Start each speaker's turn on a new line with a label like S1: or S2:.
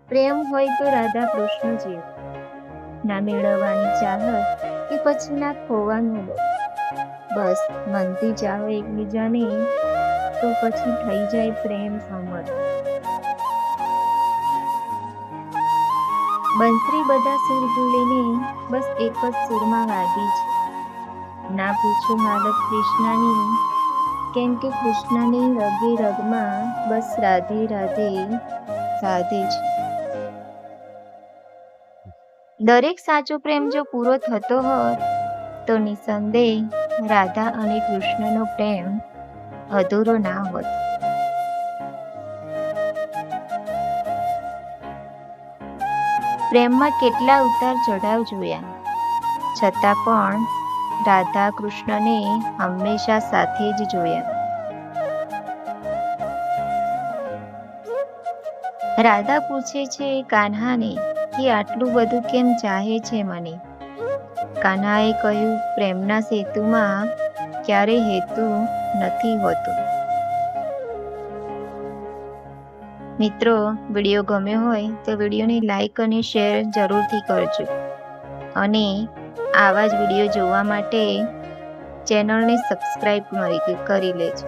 S1: પ્રેમ હોય તો રાધા કૃષ્ણ જેવું, ના મેળવવાની ચાહત કે પછી ના ખોવાનું લોભ. બસ મનથી ચાહો એકબીજાને તો પછી થઈ જાય પ્રેમ અમર. બંસરી બધા સુર ભૂલીને બસ એક જ સુરમાં વાગી છે. ના પૂછો હાલત કૃષ્ણની, કેમ કે કૃષ્ણની રગે રગમાં બસ રાધે રાધે સાધે છે. દરેક સાચો પ્રેમ જો પૂરો થતો હોત તો નિસંદેહ રાધા અને કૃષ્ણનો પ્રેમ અધૂરો ના હોત. પ્રેમમાં કેટલા ઉતાર ચઢાવ જોયા, છતાં પણ રાધા કૃષ્ણને હંમેશા સાથે જ જોયા. રાધા પૂછે છે કાન્હાને કે આટલું બધું કેમ ચાહે છે મને? કાન્હાએ કહ્યું, પ્રેમના સેતુમાં ક્યારે હેતુ નથી હોતો. મિત્રો, વિડીયો ગમ્યો હોય તો વિડીયોને લાઈક અને શેર જરૂરથી કરજો અને આવા જ વિડીયો જોવા માટે ચેનલને સબસ્ક્રાઈબ કરી લેજો.